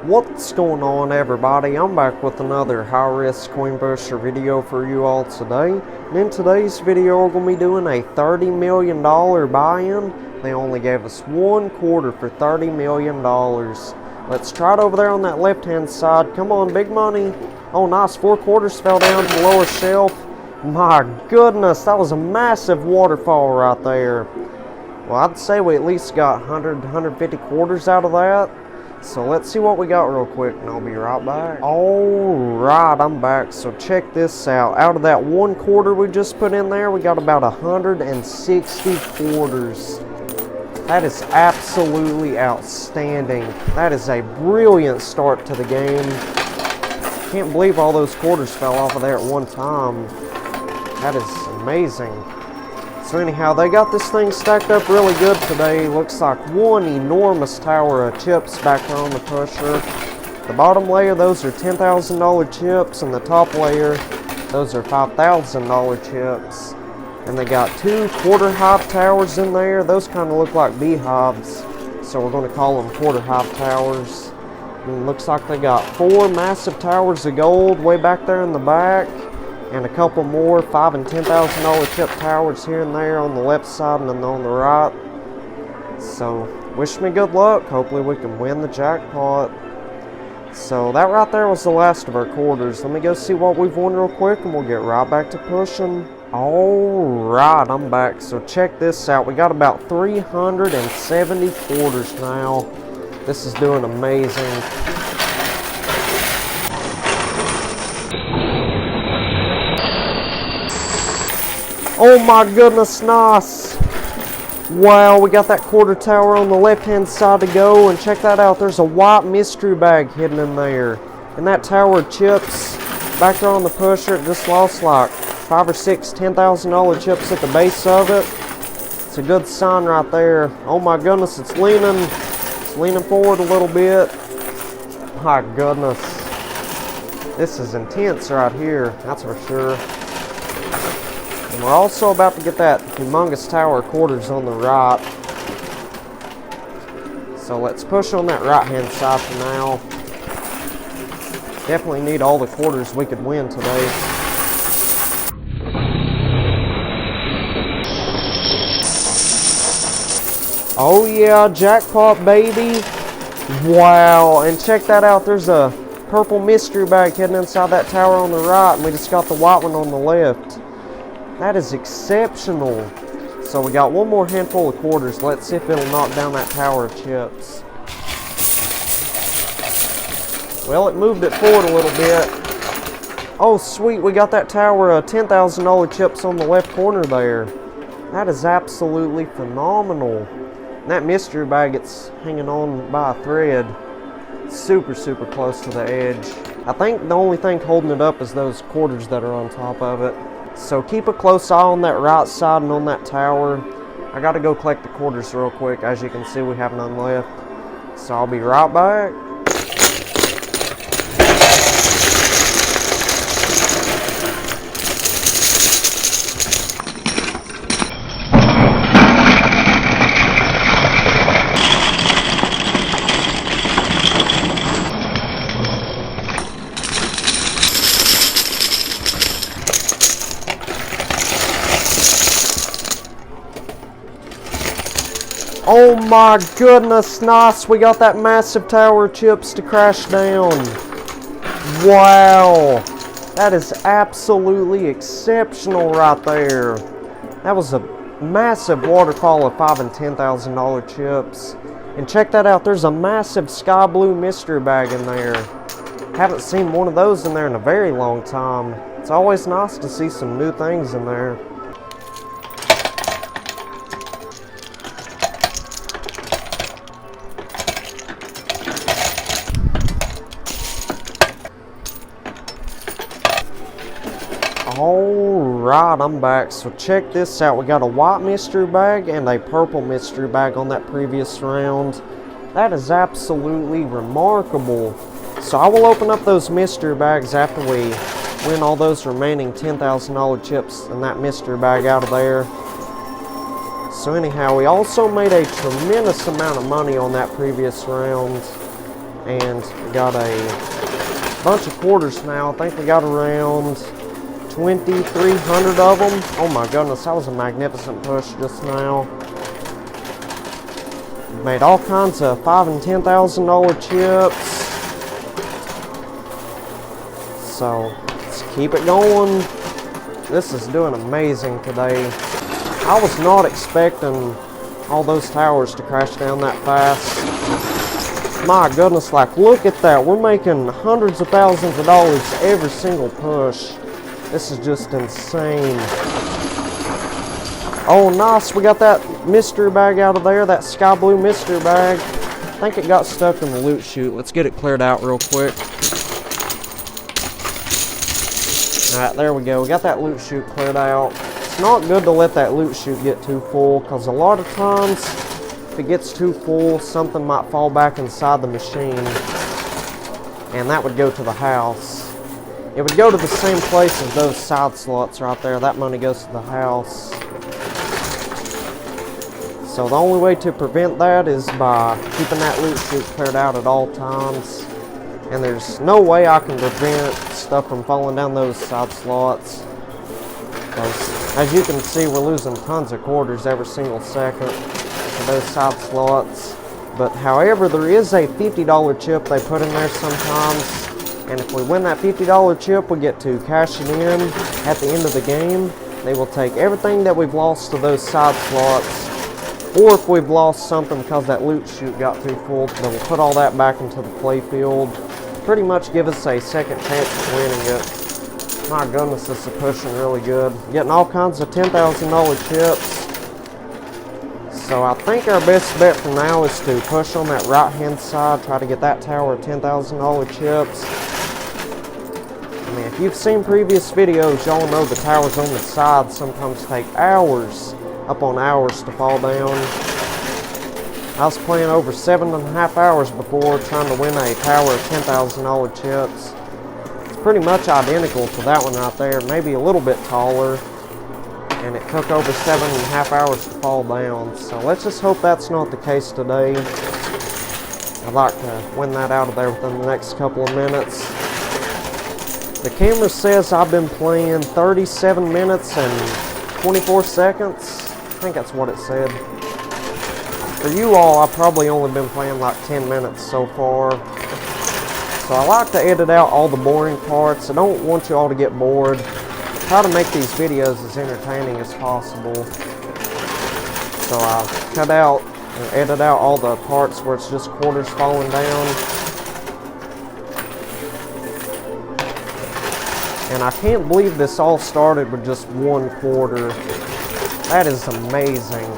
What's going on, everybody? I'm back with another high-risk coin pusher video for you all today. And in today's video, we're going to be doing a $30 million buy-in. They only gave us one quarter for $30 million. Let's try it over there on that left-hand side. Come on, big money. Oh, nice. 4 quarters fell down to the lower shelf. My goodness, that was a massive waterfall right there. Well, I'd say we at least got 150 quarters out of that. So let's see what we got real quick, and I'll be right back. Alright, I'm back. So check this out. Out of that 1 quarter we just put in there, we got about 160 quarters. That is absolutely outstanding. That is a brilliant start to the game. Can't believe all those quarters fell off of there at one time. That is amazing. So anyhow, they got this thing stacked up really good today. Looks like one enormous tower of chips back there on the pusher. The bottom layer, those are $10,000 chips, and the top layer, those are $5,000 chips. And they got 2 quarter hive towers in there. Those kind of look like beehives, so we're going to call them quarter hive towers. And looks like they got 4 massive towers of gold way back there in the back. And a couple more $5,000 and $10,000 chip towers here and there on the left side and then on the right. So, wish me good luck. Hopefully we can win the jackpot. So, that right there was the last of our quarters. Let me go see what we've won real quick and we'll get right back to pushing. Alright, I'm back. So, check this out. We got about 370 quarters now. This is doing amazing. Oh my goodness, nice. Wow, we got that quarter tower on the left-hand side to go, and check that out. There's a white mystery bag hidden in there. And that tower of chips back there on the pusher, it just lost like 5 or 6 $10,000 chips at the base of it. It's a good sign right there. Oh my goodness, it's leaning forward a little bit. My goodness. This is intense right here, that's for sure. And we're also about to get that humongous tower of quarters on the right. So let's push on that right hand side for now. Definitely need all the quarters we could win today. Oh yeah, jackpot baby. Wow, and check that out. There's a purple mystery bag hidden inside that tower on the right, and we just got the white one on the left. That is exceptional. So we got one more handful of quarters. Let's see if it'll knock down that tower of chips. Well, it moved it forward a little bit. Oh, sweet. We got that tower of $10,000 chips on the left corner there. That is absolutely phenomenal. And that mystery bag, it's hanging on by a thread. Super, super close to the edge. I think the only thing holding it up is those quarters that are on top of it. So keep a close eye on that right side and on that tower. I gotta go collect the quarters real quick. As you can see, we have none left. So I'll be right back. Oh my goodness, nice. We got that massive tower of chips to crash down. Wow. That is absolutely exceptional right there. That was a massive waterfall of $5,000 and $10,000 chips. And check that out. There's a massive sky blue mystery bag in there. Haven't seen one of those in there in a very long time. It's always nice to see some new things in there. Alright, I'm back. So check this out. We got a white mystery bag and a purple mystery bag on that previous round. That is absolutely remarkable. So I will open up those mystery bags after we win all those remaining $10,000 chips in that mystery bag out of there. So anyhow, we also made a tremendous amount of money on that previous round. And we got a bunch of quarters now. I think we got around 2,300 of them. Oh my goodness, that was a magnificent push just now. Made all kinds of $5,000 and $10,000 chips. So let's keep it going. This is doing amazing today. I was not expecting all those towers to crash down that fast. My goodness, like look at that. We're making hundreds of thousands of dollars every single push. This is just insane. Oh nice, we got that mystery bag out of there, that sky blue mystery bag. I think it got stuck in the loot chute. Let's get it cleared out real quick. Alright, there we go. We got that loot chute cleared out. It's not good to let that loot chute get too full, because a lot of times, if it gets too full, something might fall back inside the machine. And that would go to the house. It would go to the same place as those side slots right there. That money goes to the house. So the only way to prevent that is by keeping that loot chute cleared out at all times. And there's no way I can prevent stuff from falling down those side slots. Because as you can see, we're losing tons of quarters every single second to those side slots. But however, there is a $50 chip they put in there sometimes. And if we win that $50 chip, we get to cash it in at the end of the game. They will take everything that we've lost to those side slots. Or if we've lost something because that loot chute got too full, they will put all that back into the play field. Pretty much give us a second chance at winning it. My goodness, this is pushing really good. Getting all kinds of $10,000 chips. So I think our best bet for now is to push on that right hand side, try to get that tower of $10,000 chips. I mean, if you've seen previous videos, y'all know the towers on the side sometimes take hours upon hours to fall down. I was playing over 7.5 hours before trying to win a tower of $10,000 chips. It's pretty much identical to that one right there, maybe a little bit taller. And it took over 7.5 hours to fall down. So let's just hope that's not the case today. I'd like to win that out of there within the next couple of minutes. The camera says I've been playing 37 minutes and 24 seconds. I think that's what it said. For you all, I've probably only been playing like 10 minutes so far. So I like to edit out all the boring parts. I don't want you all to get bored. Try to make these videos as entertaining as possible. So I cut out and edit out all the parts where it's just quarters falling down. And I can't believe this all started with just one quarter. That is amazing.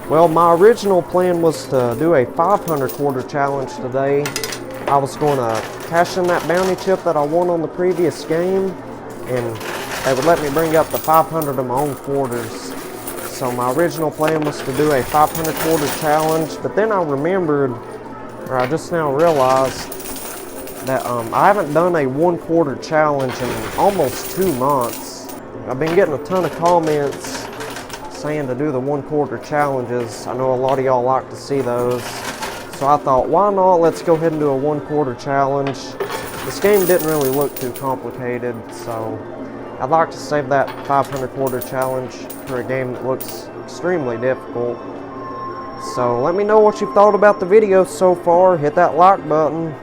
Well, my original plan was to do a 500 quarter challenge today. I was going to cash in that bounty chip that I won on the previous game, and they would let me bring up the 500 of my own quarters. So my original plan was to do a 500 quarter challenge, but then I remembered, or I just now realized, that I haven't done a 1 quarter challenge in almost 2 months. I've been getting a ton of comments saying to do the 1 quarter challenges. I know a lot of y'all like to see those. So I thought, why not? Let's go ahead and do a 1 quarter challenge. This game didn't really look too complicated, so I'd like to save that 500 quarter challenge for a game that looks extremely difficult. So let me know what you've thought about the video so far. Hit that like button.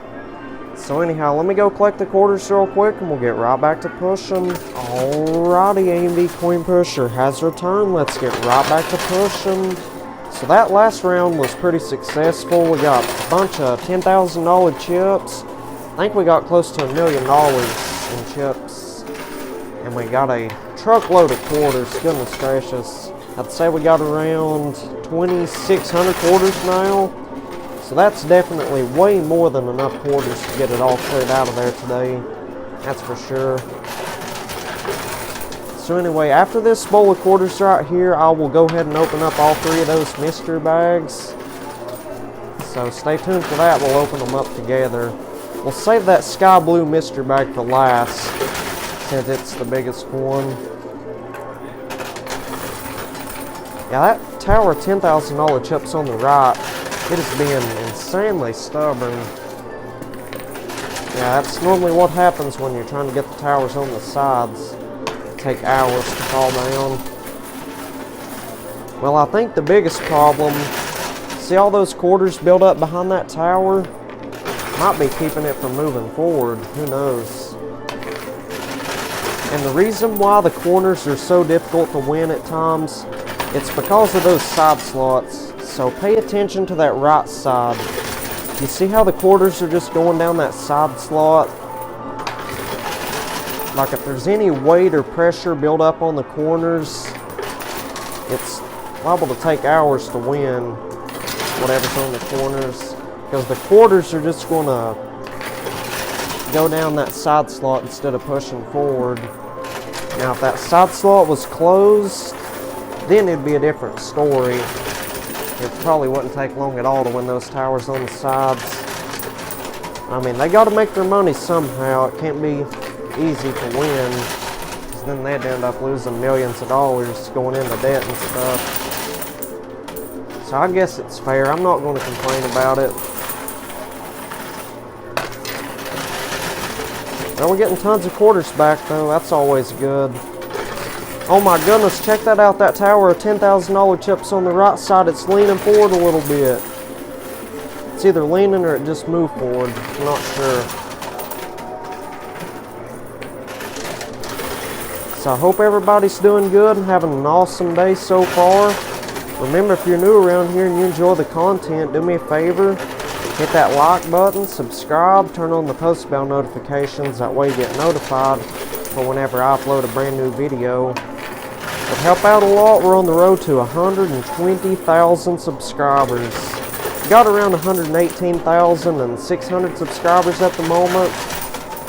So anyhow, let me go collect the quarters real quick and we'll get right back to pushing. Alrighty, AMD Coin Pusher has returned. Let's get right back to pushing. So that last round was pretty successful. We got a bunch of $10,000 chips. I think we got close to $1 million in chips. And we got a truckload of quarters, goodness gracious. I'd say we got around 2,600 quarters now. So that's definitely way more than enough quarters to get it all cleared out of there today. That's for sure. So anyway, after this bowl of quarters right here, I will go ahead and open up all 3 of those mystery bags. So stay tuned for that. We'll open them up together. We'll save that sky blue mystery bag for last, since it's the biggest one. Yeah, that tower $10,000 chips on the right, it is being insanely stubborn. Yeah, that's normally what happens when you're trying to get the towers on the sides. Take hours to fall down. Well, I think the biggest problem, see all those quarters built up behind that tower? Might be keeping it from moving forward, who knows. And the reason why the corners are so difficult to win at times, it's because of those side slots. So pay attention to that right side. You see how the quarters are just going down that side slot? Like if there's any weight or pressure built up on the corners, it's liable to take hours to win whatever's on the corners. Because the quarters are just going to go down that side slot instead of pushing forward. Now if that side slot was closed, then it'd be a different story. It probably wouldn't take long at all to win those towers on the sides. I mean, they got to make their money somehow. It can't be easy to win, because then they'd end up losing millions of dollars going into debt and stuff. So I guess it's fair. I'm not going to complain about it. Well, we're getting tons of quarters back though. That's always good. Oh my goodness, check that out. That tower of $10,000 chips on the right side, it's leaning forward a little bit. It's either leaning or it just moved forward. I'm not sure. So I hope everybody's doing good and having an awesome day so far. Remember, if you're new around here and you enjoy the content, do me a favor. Hit that like button, subscribe, turn on the post bell notifications. That way you get notified for whenever I upload a brand new video. It'd help out a lot. We're on the road to 120,000 subscribers. Got around 118,600 subscribers at the moment.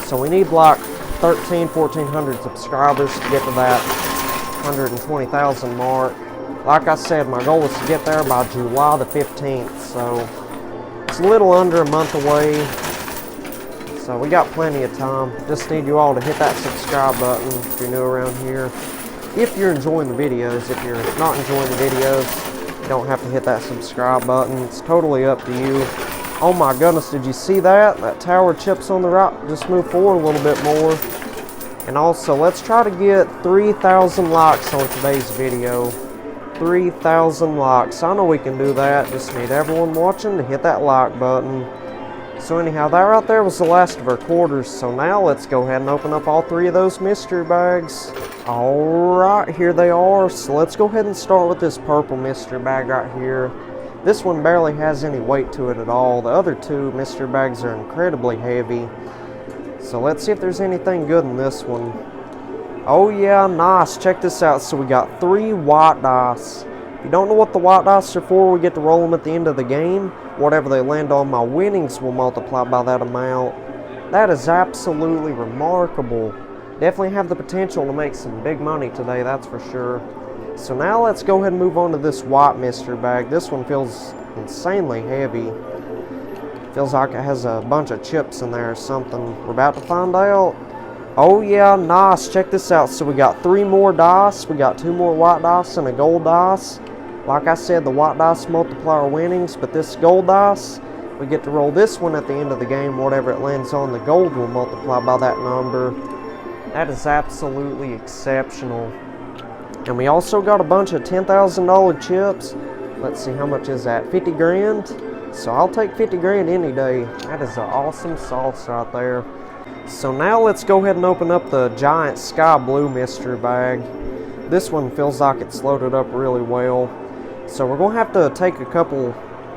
So we need like 1,400 subscribers to get to that 120,000 mark. Like I said, my goal is to get there by July the 15th. So it's a little under a month away. So we got plenty of time. Just need you all to hit that subscribe button if you're new around here. If you're enjoying the videos, if you're not enjoying the videos, you don't have to hit that subscribe button. It's totally up to you. Oh my goodness, did you see that? That tower chips on the right just moved forward a little bit more. And also, let's try to get 3,000 likes on today's video. 3,000 likes. I know we can do that. Just need everyone watching to hit that like button. So anyhow, that right there was the last of our quarters. So now let's go ahead and open up all three of those mystery bags. Alright, here they are. So let's go ahead and start with this purple mystery bag right here. This one barely has any weight to it at all. The other two mystery bags are incredibly heavy. So let's see if there's anything good in this one. Oh yeah, nice. Check this out. So we got 3 white dice. If you don't know what the white dice are for, we get to roll them at the end of the game. Whatever they land on, my winnings will multiply by that amount. That is absolutely remarkable. Definitely have the potential to make some big money today, that's for sure. So now let's go ahead and move on to this white mystery bag. This one feels insanely heavy. Feels like it has a bunch of chips in there or something. We're about to find out. Oh yeah, nice. Check this out. So we got 3 more dice. We got 2 more white dice and a gold dice. Like I said, the white dice multiply our winnings, but this gold dice, we get to roll this one at the end of the game. Whatever it lands on, the gold will multiply by that number. That is absolutely exceptional. And we also got a bunch of $10,000 chips. Let's see, how much is that? 50 grand? So I'll take 50 grand any day. That is an awesome sauce right there. So now let's go ahead and open up the giant sky blue mystery bag. This one feels like it's loaded up really well. So we're going to have to take a couple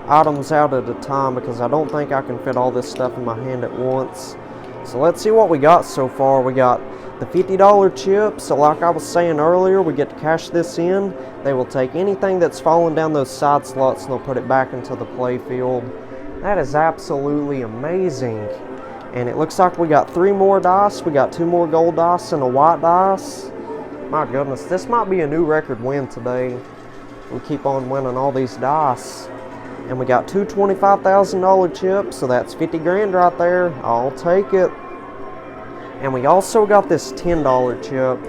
items out at a time because I don't think I can fit all this stuff in my hand at once. So let's see what we got so far. We got the $50 chip. So like I was saying earlier, we get to cash this in. They will take anything that's fallen down those side slots and they'll put it back into the play field. That is absolutely amazing. And it looks like we got 3 more dice. We got 2 more gold dice and a white dice. My goodness, this might be a new record win today. We keep on winning all these dice. And we got 2 $25,000 chips, so that's 50 grand right there. I'll take it. And we also got this $10 chip.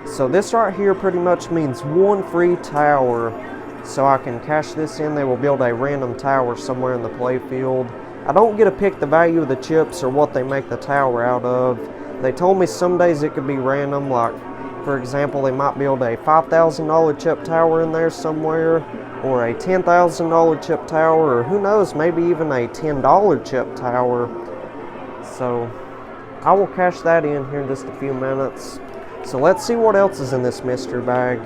So this right here pretty much means 1 free tower. So I can cash this in. They will build a random tower somewhere in the play field. I don't get to pick the value of the chips or what they make the tower out of. They told me some days it could be random, like for example they might build a $5,000 chip tower in there somewhere, or a $10,000 chip tower, or who knows, maybe even a $10 chip tower. So I will cash that in here in just a few minutes. So let's see what else is in this mystery bag.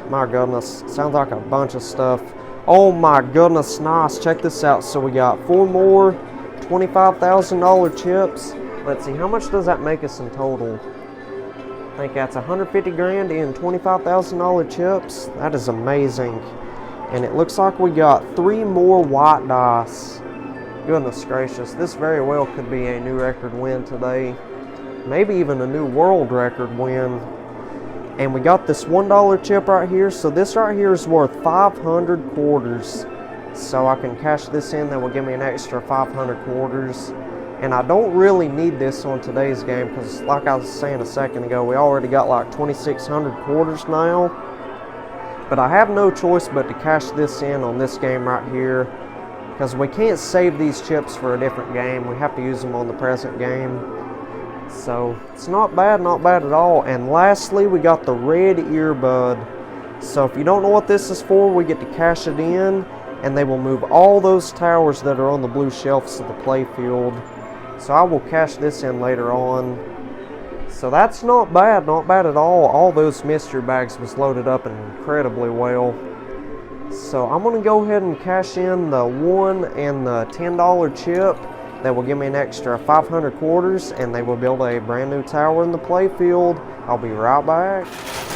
My goodness, sounds like a bunch of stuff. Oh my goodness, nice. Check this out. So we got 4 more $25,000 chips. Let's see, how much does that make us in total? I think that's 150 grand in $25,000 chips. That is amazing. And it looks like we got 3 more white dice. Goodness gracious, this very well could be a new record win today. Maybe even a new world record win. And we got this $1 chip right here. So this right here is worth 500 quarters. So I can cash this in, that will give me an extra 500 quarters. And I don't really need this on today's game because, like I was saying a second ago, we already got like 2,600 quarters now. But I have no choice but to cash this in on this game right here, because we can't save these chips for a different game. We have to use them on the present game. So it's not bad at all. And lastly, we got the red earbud. So if you don't know what this is for, we get to cash it in, and they will move all those towers that are on the blue shelves to the play field. So I will cash this in later on. So that's not bad at all. All those mystery bags was loaded up incredibly well. So I'm going to go ahead and cash in the $1 and the $10 chip. That will give me an extra 500 quarters, and they will build a brand new tower in the playfield. I'll be right back.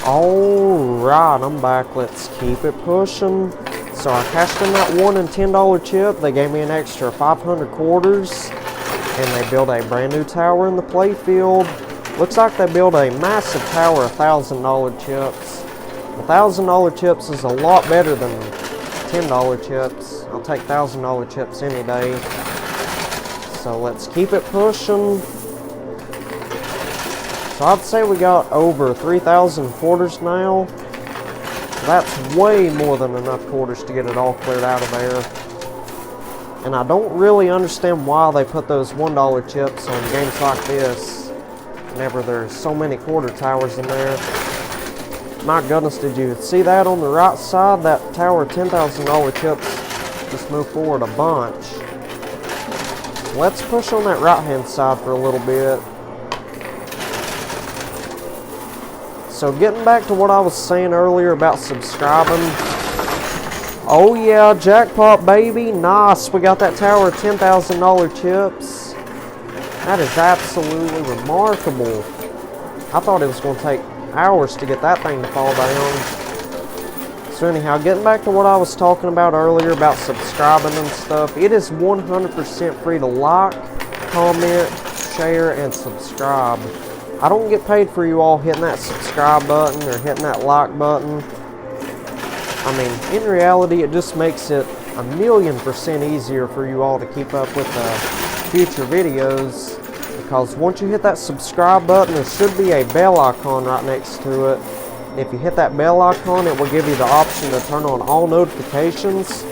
Alright, I'm back. Let's keep it pushing. So I cashed in that $1 and $10 chip. They gave me an extra 500 quarters, and they built a brand new tower in the playfield. Looks like they built a massive tower of $1,000 chips. $1,000 chips is a lot better than $10 chips. I'll take $1,000 chips any day. So let's keep it pushing. So I'd say we got over 3,000 quarters now. So that's way more than enough quarters to get it all cleared out of there. And I don't really understand why they put those $1 chips on games like this whenever there's so many quarter towers in there. My goodness, did you see that on the right side? That tower of $10,000 chips just moved forward a bunch. Let's push on that right hand side for a little bit. So getting back to what I was saying earlier about subscribing. Oh yeah, jackpot baby, nice. We got that tower of $10,000 chips. That is absolutely remarkable. I thought it was going to take hours to get that thing to fall down. So anyhow, getting back to what I was talking about earlier about subscribing and stuff, it is 100% free to like, comment, share, and subscribe. I don't get paid for you all hitting that subscribe button or hitting that like button. I mean, in reality, it just makes it 1,000,000% easier for you all to keep up with the future videos. Because once you hit that subscribe button, there should be a bell icon right next to it. If you hit that bell icon, it will give you the option to turn on all notifications.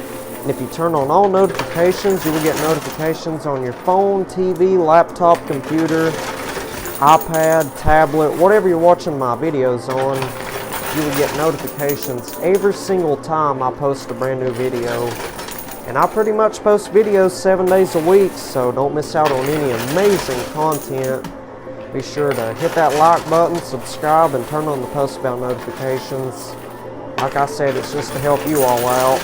And if you turn on all notifications, you will get notifications on your phone, TV, laptop, computer, iPad, tablet, whatever you're watching my videos on. You will get notifications every single time I post a brand new video. And I pretty much post videos 7 days a week, so don't miss out on any amazing content. Be sure to hit that like button, subscribe, and turn on the post bell notifications. Like I said, it's just to help you all out.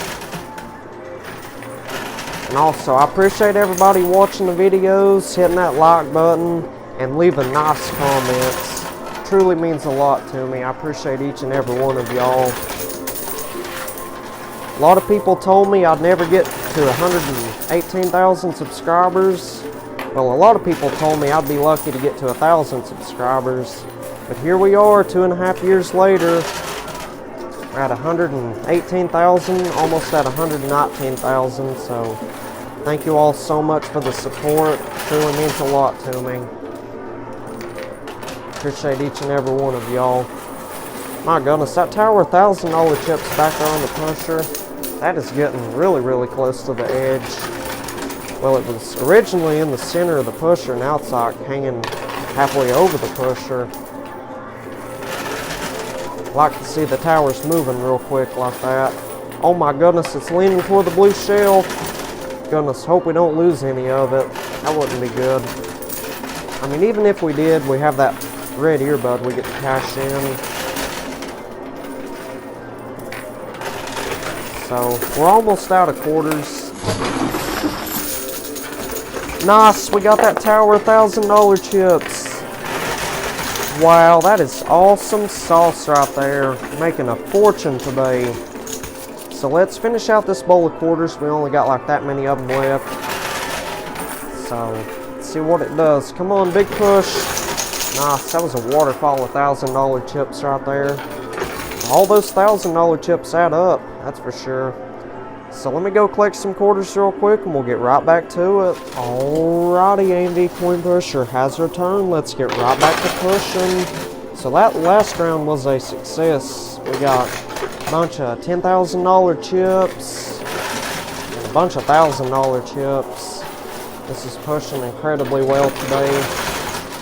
And also, I appreciate everybody watching the videos, hitting that like button, and leaving nice comments. It truly means a lot to me. I appreciate each and every one of y'all. A lot of people told me I'd never get to 118,000 subscribers. Well, a lot of people told me I'd be lucky to get to 1,000 subscribers. But here we are, 2.5 years later. We're at 118,000, almost at 119,000. So thank you all so much for the support. It truly means a lot to me. Appreciate each and every one of y'all. My goodness, that tower $1,000 chips back there on the pusher. That is getting really, really close to the edge. Well, it was originally in the center of the pusher, now it's like hanging halfway over the pusher. I like to see the towers moving real quick like that. Oh my goodness, it's leaning toward the blue shell. Goodness, hope we don't lose any of it. That wouldn't be good. I mean, even if we did, we have that red earbud we get to cash in. So, we're almost out of quarters. Nice, we got that tower $1,000 chips. Wow, that is awesome sauce right there. Making a fortune today. So let's finish out this bowl of quarters. We only got like that many of them left. So, let's see what it does. Come on, big push. Nice, that was a waterfall of $1,000 chips right there. All those $1,000 chips add up, that's for sure. So let me go collect some quarters real quick and we'll get right back to it. Alrighty, AMD Coin Pusher has returned. Let's get right back to pushing. So that last round was a success. We got a bunch of $10,000 chips and a bunch of $1,000 chips. This is pushing incredibly well today.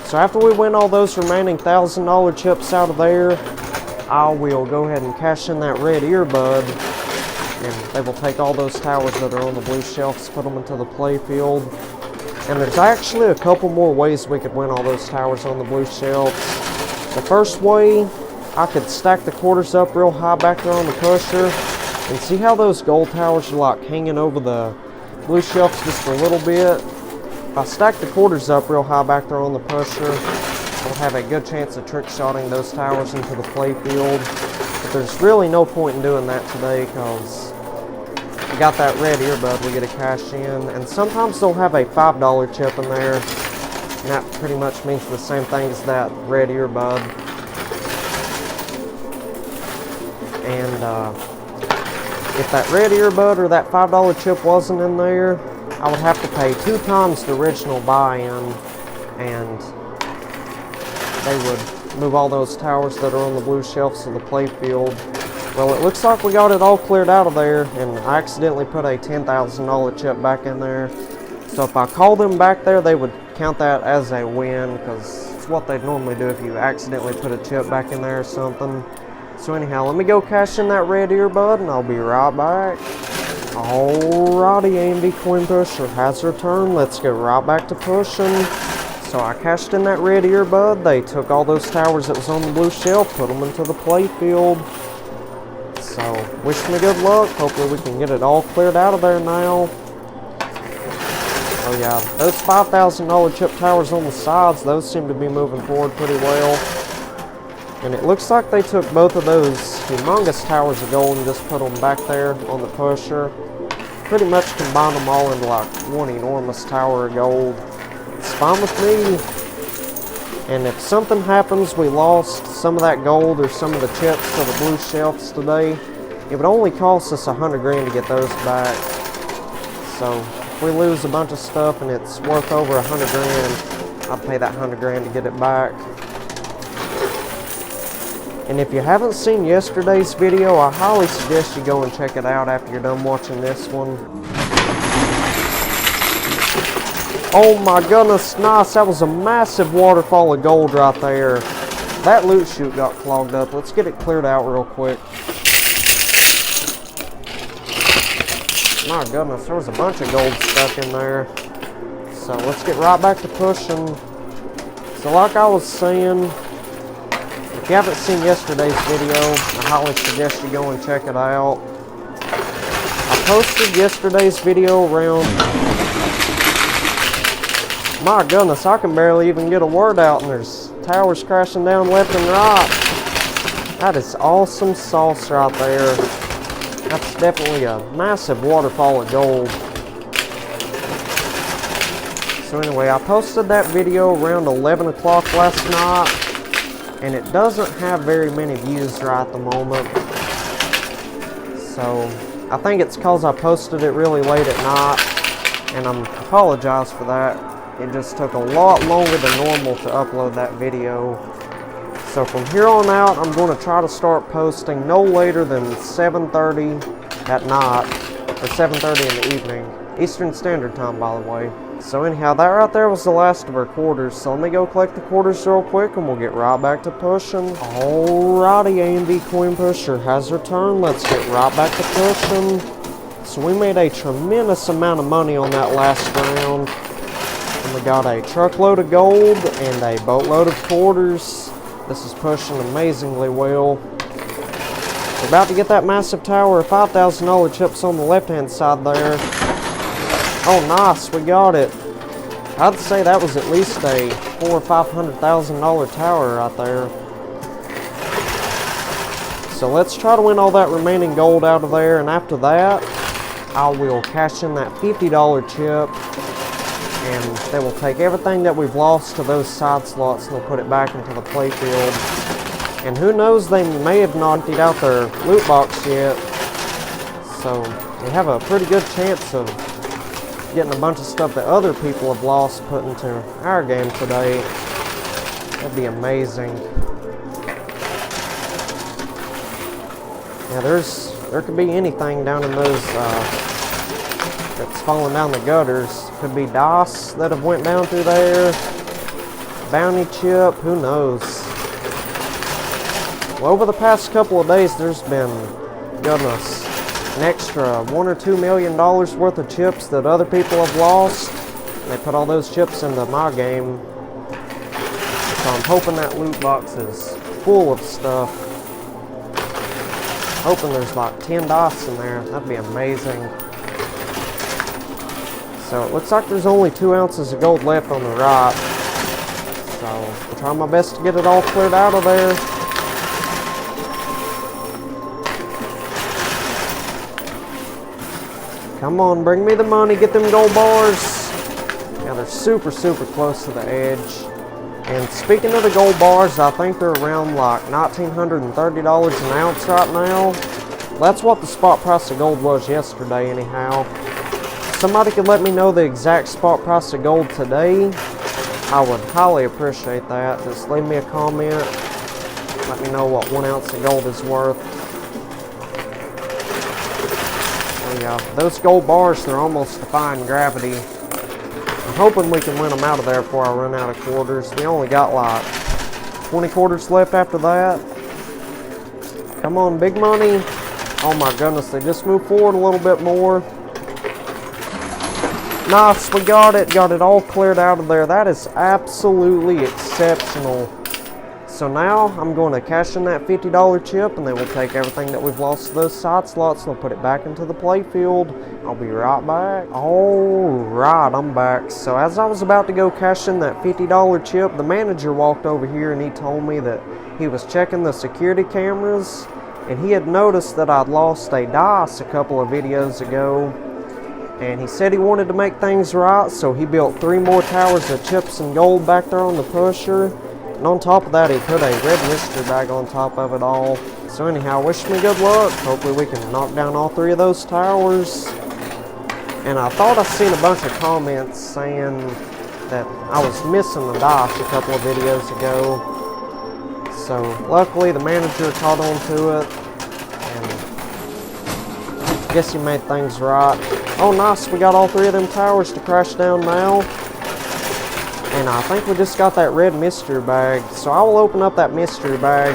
So after we win all those remaining $1,000 chips out of there, I will go ahead and cash in that red earbud, and they will take all those towers that are on the blue shelves, put them into the play field. And there's actually a couple more ways we could win all those towers on the blue shelves. The first way, I could stack the quarters up real high back there on the pusher, and see how those gold towers are like hanging over the blue shelves just a little bit. If I stack the quarters up real high back there on the pusher, I'll have a good chance of trick shotting those towers into the play field. But there's really no point in doing that today because we got that red earbud we get to cash in. And sometimes they'll have a $5 chip in there. And that pretty much means the same thing as that red earbud. And if that red earbud or that $5 chip wasn't in there, I would have to pay 2 times the original buy-in, and they would move all those towers that are on the blue shelves to the play field. Well, it looks like we got it all cleared out of there, and I accidentally put a $10,000 chip back in there. So if I call them back there, they would count that as a win, because it's what they'd normally do if you accidentally put a chip back in there or something. So anyhow, let me go cash in that red earbud, and I'll be right back. Alrighty, AMD Coin Pusher has returned. Let's get right back to pushing. So I cashed in that red earbud. They took all those towers that was on the blue shelf, put them into the play field. So, wish me good luck. Hopefully we can get it all cleared out of there now. Oh yeah, those $5,000 chip towers on the sides, those seem to be moving forward pretty well. And it looks like they took both of those humongous towers of gold and just put them back there on the pusher. Pretty much combined them all into like one enormous tower of gold. It's fine with me. And if something happens, we lost some of that gold or some of the chips to the blue shelves today, it would only cost us 100 grand to get those back. So if we lose a bunch of stuff and it's worth over 100 grand, I'd pay that 100 grand to get it back. And if you haven't seen yesterday's video, I highly suggest you go and check it out after you're done watching this one. Oh my goodness, nice. That was a massive waterfall of gold right there. That loot chute got clogged up. Let's get it cleared out real quick. My goodness, there was a bunch of gold stuck in there. So let's get right back to pushing. So like I was saying, if you haven't seen yesterday's video, I highly suggest you go and check it out. I posted yesterday's video around... My goodness, I can barely even get a word out, and there's towers crashing down left and right. That is awesome sauce right there. That's definitely a massive waterfall of gold. So anyway, I posted that video around 11 o'clock last night, and it doesn't have very many views right at the moment. So I think it's because I posted it really late at night, and I apologize for that. It just took a lot longer than normal to upload that video. So from here on out, I'm going to try to start posting no later than 7:30 at night, or 7:30 in the evening. Eastern Standard Time, by the way. So anyhow, that right there was the last of our quarters. So let me go collect the quarters real quick and we'll get right back to pushing. Alrighty, A&B Coin Pusher has returned. Let's get right back to pushing. So we made a tremendous amount of money on that last round. And we got a truckload of gold and a boatload of quarters. This is pushing amazingly well. We're about to get that massive tower of $5,000 chips on the left-hand side there. Oh, nice, we got it. I'd say that was at least a $400,000 or $500,000 tower right there. So let's try to win all that remaining gold out of there, and after that, I will cash in that $50 chip, and they will take everything that we've lost to those side slots and they'll put it back into the playfield. And who knows, they may have not emptied out their loot box yet, so we have a pretty good chance of getting a bunch of stuff that other people have lost put into our game today. That'd be amazing. Yeah, there could be anything down in those that's falling down the gutters. Could be dice that have went down through there, bounty chip, who knows. Well, over the past couple of days, there's been, goodness, an extra $1 or $2 million worth of chips that other people have lost. They put all those chips into my game. So I'm hoping that loot box is full of stuff. Hoping there's like 10 dice in there. That'd be amazing. So it looks like there's only 2 ounces of gold left on the right. So I'll try my best to get it all cleared out of there. Come on, bring me the money, get them gold bars. Yeah, they're super, super close to the edge. And speaking of the gold bars, I think they're around like $1,930 an ounce right now. That's what the spot price of gold was yesterday anyhow. Somebody could let me know the exact spot price of gold today. I would highly appreciate that. Just leave me a comment. Let me know what 1 ounce of gold is worth. Yeah, those gold bars, they're almost defying gravity. I'm hoping we can win them out of there before I run out of quarters. We only got like 20 quarters left after that. Come on, big money. Oh my goodness, they just moved forward a little bit more. Nice, we got it. Got it all cleared out of there. That is absolutely exceptional. So now I'm going to cash in that $50 chip and then we'll take everything that we've lost to those side slots and we'll put it back into the playfield. I'll be right back. Alright, I'm back. So as I was about to go cash in that $50 chip, the manager walked over here and he told me that he was checking the security cameras and he had noticed that I'd lost a dice a couple of videos ago. And he said he wanted to make things right, so he built 3 more towers of chips and gold back there on the pusher. And on top of that, he put a red mystery bag on top of it all. So anyhow, wish me good luck. Hopefully we can knock down all 3 of those towers. And I thought I seen a bunch of comments saying that I was missing the dice a couple of videos ago. So luckily the manager caught on to it. And I guess he made things right. Oh nice, we got all 3 of them towers to crash down now. And I think we just got that red mystery bag. So I will open up that mystery bag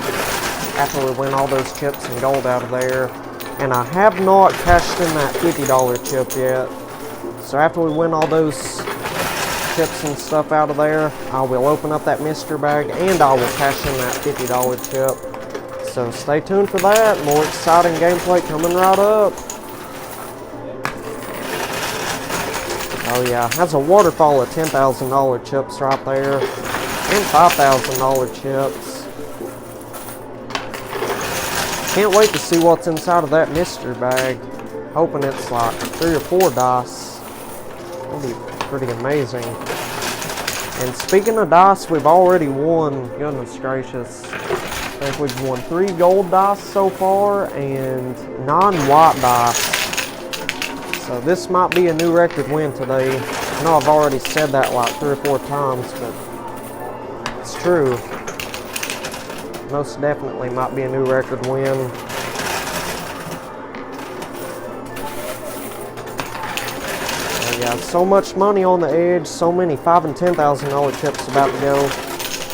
after we win all those chips and gold out of there. And I have not cashed in that $50 chip yet. So after we win all those chips and stuff out of there, I will open up that mystery bag and I will cash in that $50 chip. So stay tuned for that. More exciting gameplay coming right up. Oh yeah, that's a waterfall of $10,000 chips right there, and $5,000 chips. Can't wait to see what's inside of that mystery bag. Hoping it's like 3 or 4 dice. That'll be pretty amazing. And speaking of dice, we've already won, goodness gracious. I think we've won 3 gold dice so far, and 9 white dice. So this might be a new record win today. I know I've already said that like 3 or 4 times, but it's true. Most definitely might be a new record win. yeah, so much money on the edge, so many $5,000 and $10,000 chips about to go.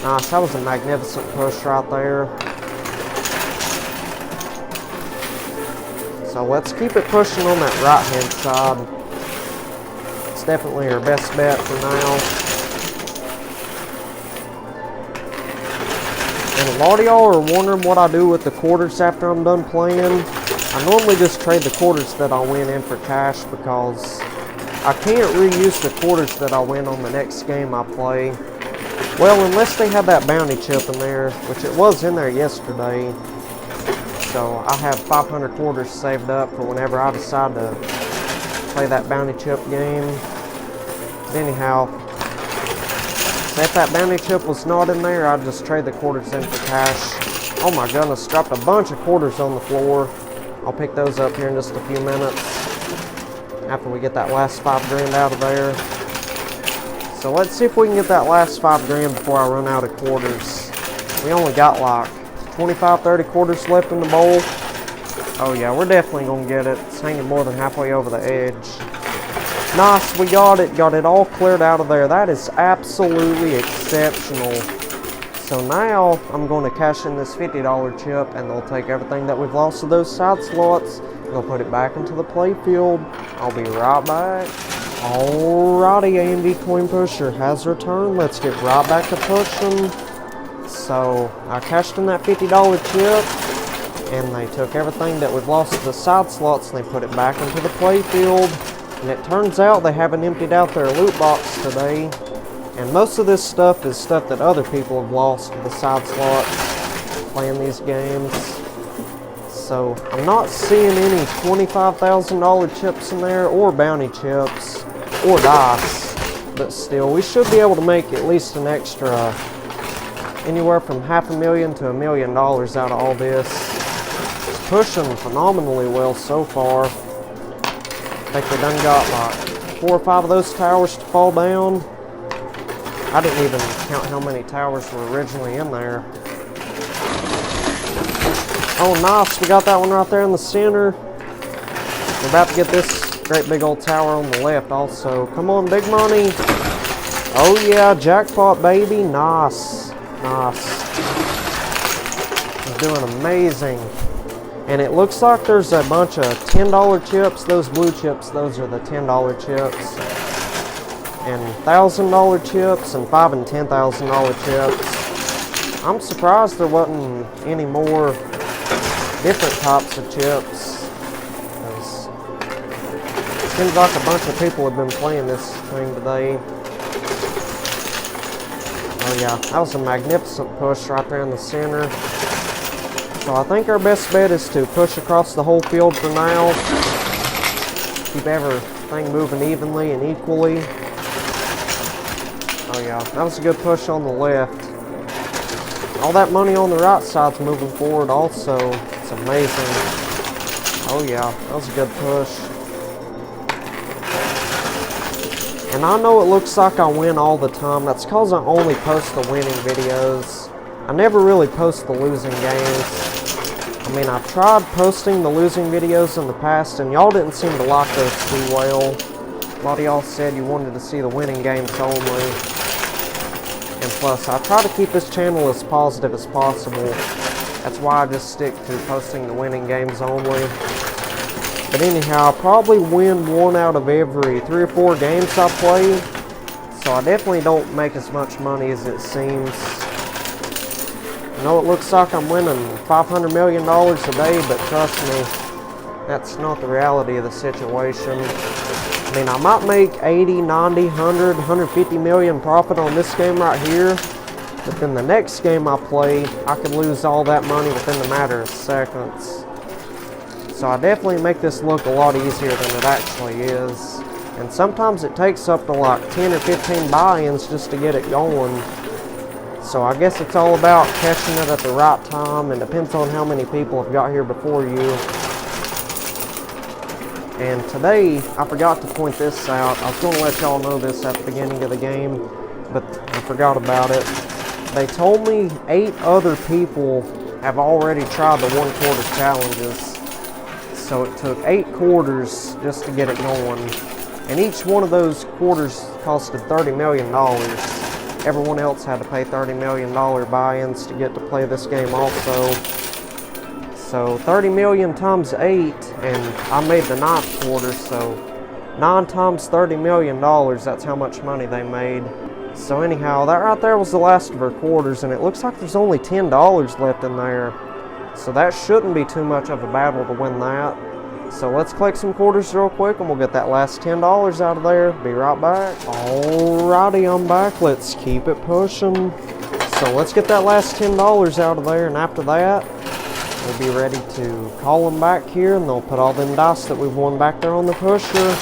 Nice, that was a magnificent push right there. So let's keep it pushing on that right hand side. It's definitely our best bet for now. And a lot of y'all are wondering what I do with the quarters after I'm done playing. I normally just trade the quarters that I win in for cash because I can't reuse the quarters that I win on the next game I play. Well, unless they have that bounty chip in there, which it was in there yesterday. So I have 500 quarters saved up for whenever I decide to play that bounty chip game. But anyhow, if that bounty chip was not in there, I'd just trade the quarters in for cash. Oh my goodness, dropped a bunch of quarters on the floor. I'll pick those up here in just a few minutes after we get that last $5,000 out of there. So let's see if we can get that last $5,000 before I run out of quarters. We only got like 25, 30 quarters left in the bowl. Oh yeah, we're definitely gonna get it. It's hanging more than halfway over the edge. Nice, we got it all cleared out of there. That is absolutely exceptional. So now I'm going to cash in this $50 chip and they'll take everything that we've lost to those side slots. They'll put it back into the play field. I'll be right back. Alrighty, AMD Coin Pusher has returned. Let's get right back to pushing. So I cashed in that $50 chip and they took everything that we've lost to the side slots and they put it back into the play field. And it turns out they haven't emptied out their loot box today. And most of this stuff is stuff that other people have lost to the side slots playing these games. So I'm not seeing any $25,000 chips in there or bounty chips or dice. But still, we should be able to make at least an extra anywhere from $500,000 to $1 million out of all this. It's pushing phenomenally well so far. I think we done got like 4 or 5 of those towers to fall down. I didn't even count how many towers were originally in there. Oh nice, we got that one right there in the center. We're about to get this great big old tower on the left also. Come on, big money. Oh yeah, jackpot baby, nice. Nice. He's doing amazing. And it looks like there's a bunch of $10 chips. Those blue chips, those are the $10 chips. And $1,000 chips and $5,000 and $10,000 chips. I'm surprised there wasn't any more different types of chips. It seems like a bunch of people have been playing this thing today. Oh yeah, that was a magnificent push right there in the center. So I think our best bet is to push across the whole field for now. Keep everything moving evenly and equally. Oh yeah, that was a good push on the left. All that money on the right side's moving forward also. It's amazing. Oh yeah, that was a good push. And I know it looks like I win all the time. That's because I only post the winning videos. I never really post the losing games. I mean, I've tried posting the losing videos in the past, and y'all didn't seem to like those too well. A lot of y'all said you wanted to see the winning games only. And plus, I try to keep this channel as positive as possible. That's why I just stick to posting the winning games only. But anyhow, I'll probably win 1 out of every 3 or 4 games I play. So I definitely don't make as much money as it seems. I know it looks like I'm winning $500 million a day, but trust me, that's not the reality of the situation. I mean, I might make 80, 90, 100, 150 million profit on this game right here, but then the next game I play, I could lose all that money within a matter of seconds. So I definitely make this look a lot easier than it actually is. And sometimes it takes up to like 10 or 15 buy-ins just to get it going. So I guess it's all about catching it at the right time, and depends on how many people have got here before you. And today, I forgot to point this out. I was going to let y'all know this at the beginning of the game, but I forgot about it. They told me 8 other people have already tried the 1 quarter challenges. So it took 8 quarters just to get it going. And each one of those quarters costed $30 million. Everyone else had to pay $30 million buy-ins to get to play this game also. So 30 million times 8, and I made the 9th quarter, so 9 times $30 million, that's how much money they made. So anyhow, that right there was the last of our quarters, and it looks like there's only $10 left in there. So that shouldn't be too much of a battle to win that. So let's collect some quarters real quick, and we'll get that last $10 out of there. Be right back. Alrighty, I'm back. Let's keep it pushing. So let's get that last $10 out of there, and after that, we'll be ready to call them back here, and they'll put all them dice that we've won back there on the pusher.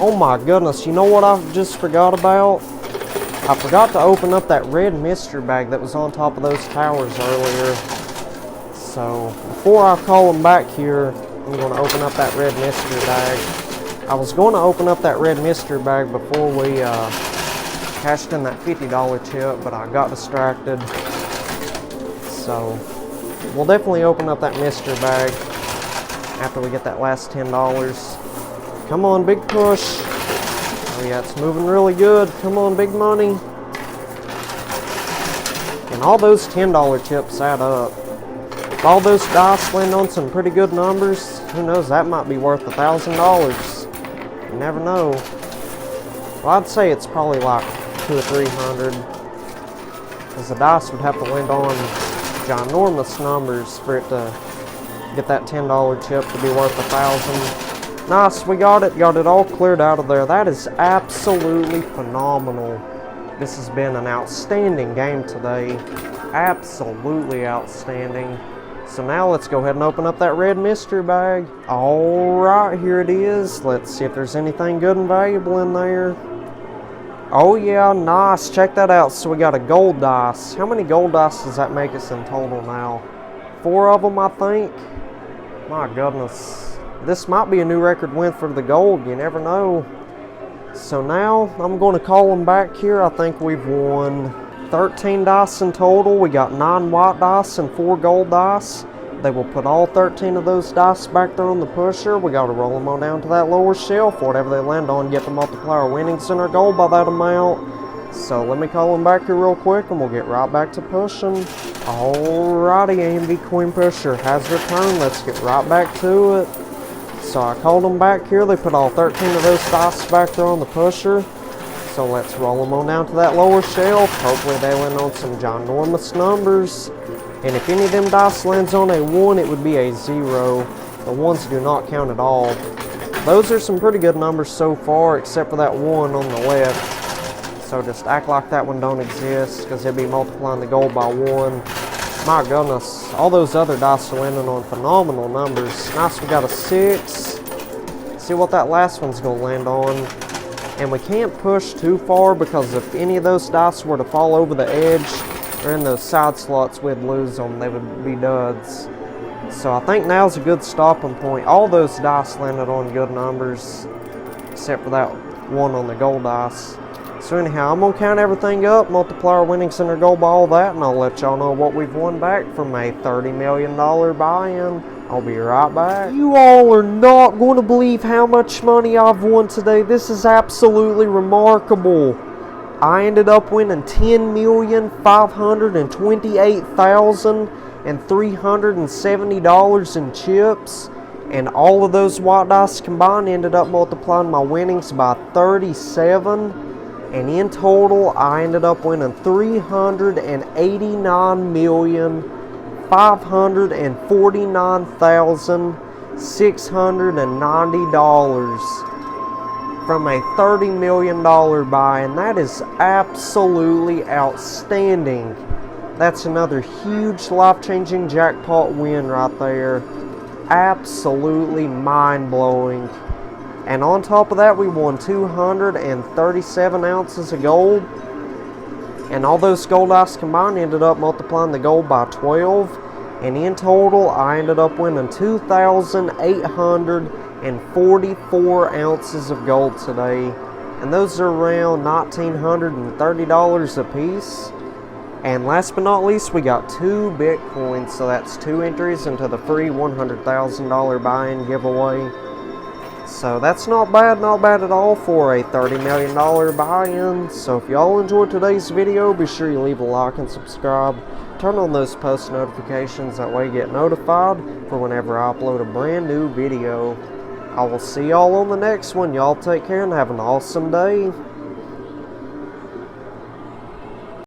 Oh my goodness, you know what I just forgot about? I forgot to open up that red mystery bag that was on top of those towers earlier. So before I call them back here, I'm going to open up that red mystery bag. I was going to open up that red mystery bag before we cashed in that $50 chip, but I got distracted. So we'll definitely open up that mystery bag after we get that last $10. Come on, big push. Oh yeah, it's moving really good. Come on, big money. And all those $10 chips add up. If all those dice land on some pretty good numbers, who knows, that might be worth $1,000. You never know. Well, I'd say it's probably like 200 or 300. Because the dice would have to land on ginormous numbers for it to get that $10 chip to be worth $1,000. Nice, we got it all cleared out of there. That is absolutely phenomenal. This has been an outstanding game today. Absolutely outstanding. So now let's go ahead and open up that red mystery bag. Alright, here it is. Let's see if there's anything good and valuable in there. Oh yeah, nice. Check that out. So we got a gold dice. How many gold dice does that make us in total now? 4 of them, I think. My goodness. This might be a new record win for the gold. You never know. So now I'm going to call them back here. I think we've won 13 dice in total. We got 9 white dice and 4 gold dice. They will put all 13 of those dice back there on the pusher. We got to roll them on down to that lower shelf. Whatever they land on, get to multiply our winnings and our gold by that amount. So let me call them back here real quick, and we'll get right back to pushing. Alrighty, AMV Coin Pusher has returned. Let's get right back to it. So I called them back here. They put all 13 of those dice back there on the pusher. So let's roll them on down to that lower shelf. Hopefully they land on some ginormous numbers. And if any of them dice lands on a 1, it would be a 0. The ones do not count at all. Those are some pretty good numbers so far, except for that 1 on the left. So just act like that one don't exist, because they'll be multiplying the gold by 1. My goodness, all those other dice are landing on phenomenal numbers. Nice, we got a 6. See what that last one's going to land on. And we can't push too far, because if any of those dice were to fall over the edge or in those side slots, we'd lose them. They would be duds. So I think now's a good stopping point. All those dice landed on good numbers, except for that 1 on the gold dice. So anyhow, I'm going to count everything up, multiply our winnings and our gold by all that, and I'll let y'all know what we've won back from a $30 million buy-in. I'll be right back. You all are not going to believe how much money I've won today. This is absolutely remarkable. I ended up winning $10,528,370 in chips. And all of those white dice combined ended up multiplying my winnings by 37. And in total, I ended up winning $349,549,690 from a $30 million buy, and that is absolutely outstanding. That's another huge life-changing jackpot win right there. Absolutely mind-blowing. And on top of that, we won 237 ounces of gold. And all those gold dice combined ended up multiplying the gold by 12. And in total, I ended up winning 2,844 ounces of gold today. And those are around $1,930 a piece. And last but not least, we got 2 Bitcoins. So that's 2 entries into the free $100,000 buy-in giveaway. So that's not bad at all for a $30 million buy-in. So if y'all enjoyed today's video, be sure you leave a like and subscribe. Turn on those post notifications, that way you get notified for whenever I upload a brand new video. I will see y'all on the next one. Y'all take care and have an awesome day.